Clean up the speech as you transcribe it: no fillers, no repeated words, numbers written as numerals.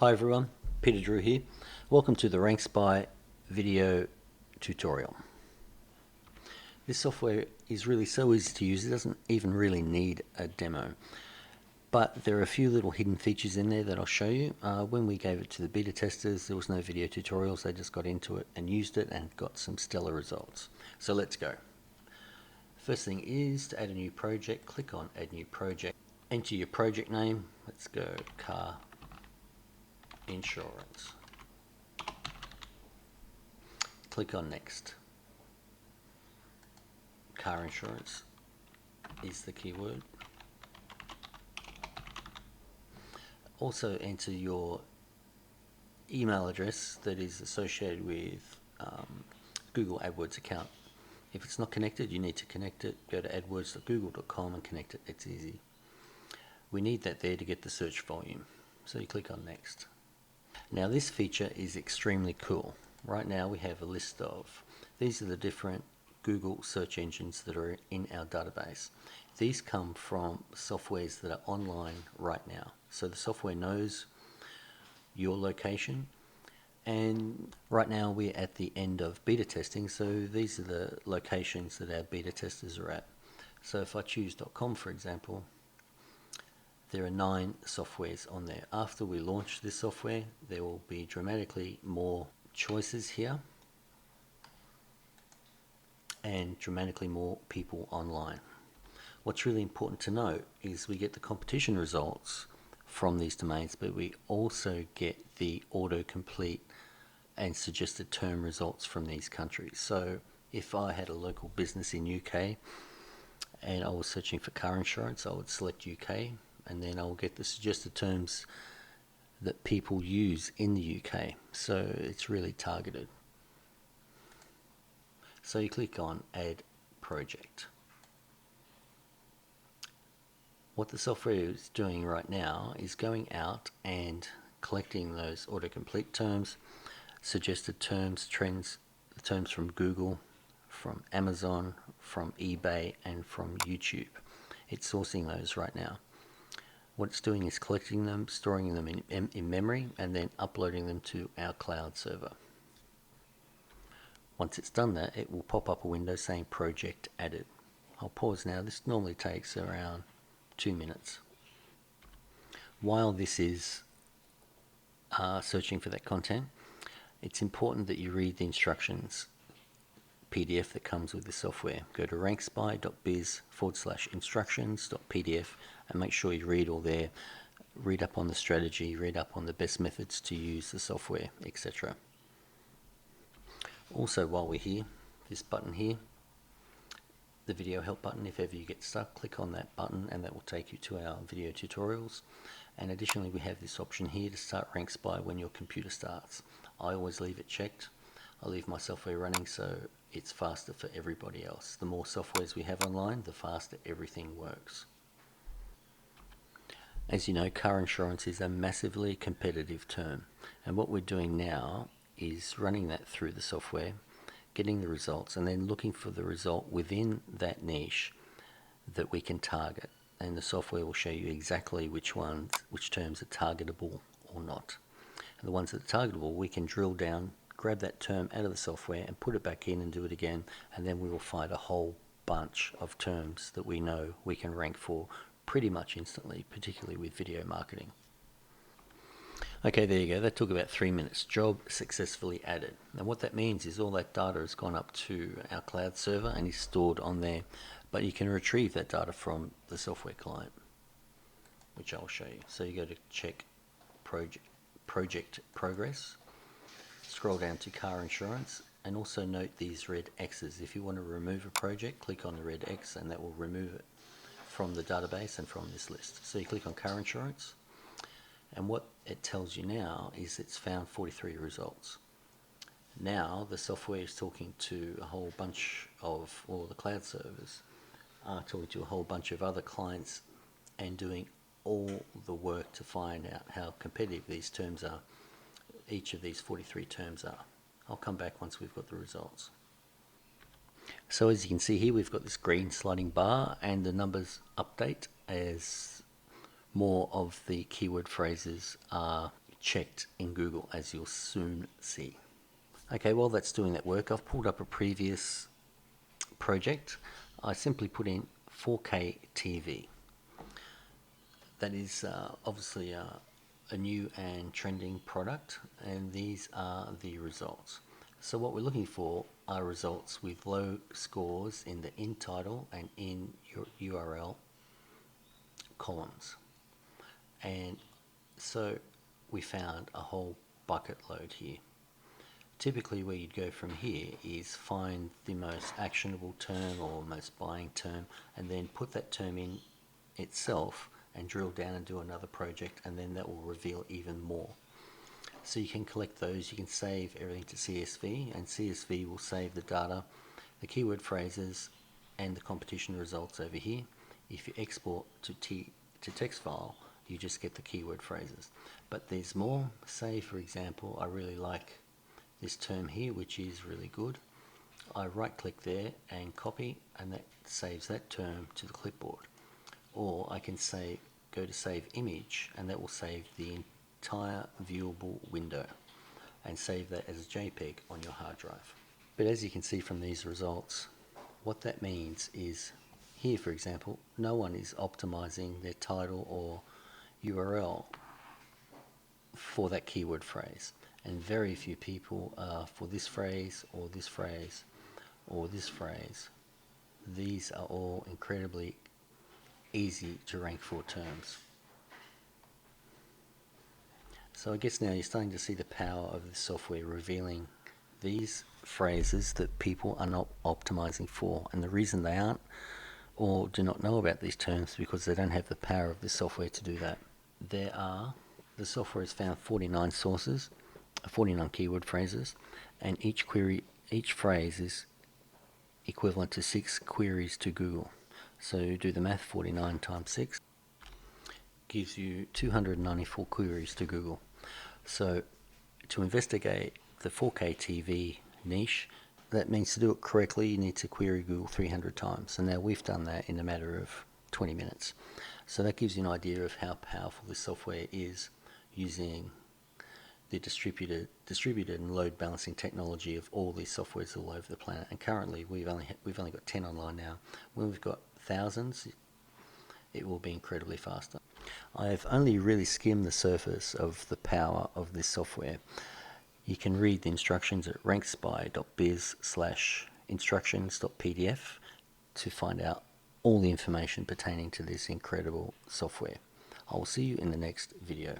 Hi everyone, Peter Drew here. Welcome to the RankSpy video tutorial. This software is really so easy to use, it doesn't even really need a demo. But there are a few little hidden features in there that I'll show you. When we gave it to the beta testers, there was no video tutorials, they just got into it and used it and got some stellar results. So let's go. First thing is to add a new project, click on Add New Project. Enter your project name, let's go Car Insurance. Click on Next. Car insurance is the keyword. Also enter your email address that is associated with Google AdWords account. If it's not connected, you need to connect it. Go to adwords.google.com and connect it. It's easy. We need that there to get the search volume. So you click on Next. Now this feature is extremely cool. Right now we have a list of, these are the different Google search engines that are in our database. These come from softwares that are online right now. So the software knows your location, and right now we're at the end of beta testing, so these are the locations that our beta testers are at. So if I choose .com for example, there are 9 softwares on there. After we launch this software, there will be dramatically more choices here and dramatically more people online. What's really important to note is we get the competition results from these domains, but we also get the autocomplete and suggested term results from these countries. So if I had a local business in UK and I was searching for car insurance, I would select UK, and then I'll get the suggested terms that people use in the UK. So it's really targeted. So you click on Add Project. What the software is doing right now is going out and collecting those autocomplete terms, suggested terms, trends, terms from Google, from Amazon, from eBay, and from YouTube. It's sourcing those right now. What it's doing is collecting them, storing them in memory, and then uploading them to our cloud server. Once it's done that, it will pop up a window saying Project Added. I'll pause now. This normally takes around 2 minutes. While this is searching for that content, it's important that you read the instructions PDF that comes with the software. Go to rankspy.biz/instructions.pdf and make sure you read all there. Read up on the strategy, read up on the best methods to use the software, etc. Also, while we're here, this button here, the video help button, if ever you get stuck, click on that button and that will take you to our video tutorials. And additionally, we have this option here to start RankSpy when your computer starts. I always leave it checked. I leave my software running so it's faster for everybody else. The more softwares we have online, the faster everything works. As you know, car insurance is a massively competitive term, and what we're doing now is running that through the software, getting the results, and then looking for the result within that niche that we can target. And the software will show you exactly which terms are targetable or not. And the ones that are targetable, we can drill down, grab that term out of the software and put it back in and do it again, and then we will find a whole bunch of terms that we know we can rank for pretty much instantly, particularly with video marketing. Okay, there you go. That took about 3 minutes. Job successfully added. And what that means is all that data has gone up to our cloud server and is stored on there, but you can retrieve that data from the software client, which I'll show you. So you go to check project progress, scroll down to car insurance, and also note these red X's. If you want to remove a project, click on the red X and that will remove it from the database and from this list. So you click on car insurance, and what it tells you now is it's found 43 results. Now the software is talking to a whole bunch of, or the cloud servers are talking to a whole bunch of other clients and doing all the work to find out how competitive these terms are, each of these 43 terms are. I'll come back once we've got the results. So as you can see here, we've got this green sliding bar and the numbers update as more of the keyword phrases are checked in Google, as you'll soon see. Okay, while that's doing that work, I've pulled up a previous project. I simply put in 4K TV. That is obviously a new and trending product, and these are the results. So what we're looking for are results with low scores in the in title and in your URL columns. And so we found a whole bucket load here. Typically where you'd go from here is find the most actionable term or most buying term, and then put that term in itself and drill down and do another project, and then that will reveal even more. So you can collect those, you can save everything to CSV, and CSV will save the data, the keyword phrases, and the competition results over here. If you export to text file, you just get the keyword phrases. But there's more. Say, for example, I really like this term here, which is really good. I right click there and copy, and that saves that term to the clipboard. Or I can say, go to save image, and that will save the entire viewable window and save that as a JPEG on your hard drive. But as you can see from these results, what that means is here, for example, no one is optimizing their title or URL for that keyword phrase, and very few people for this phrase or this phrase or this phrase. These are all incredibly easy to rank for terms. So I guess now you're starting to see the power of the software revealing these phrases that people are not optimizing for, and the reason they aren't or do not know about these terms is because they don't have the power of the software to do that. The software has found 49 sources, 49 keyword phrases, and each phrase is equivalent to 6 queries to Google. So do the math, 49 times 6 gives you 294 queries to Google. So to investigate the 4K TV niche, that means to do it correctly, you need to query Google 300 times. And now we've done that in a matter of 20 minutes. So that gives you an idea of how powerful this software is, using the distributed and load balancing technology of all these softwares all over the planet. And currently we've only got 10 online now. When we've got thousands, it will be incredibly faster. I have only really skimmed the surface of the power of this software. You can read the instructions at rankspy.biz/instructions.pdf to find out all the information pertaining to this incredible software. I will see you in the next video.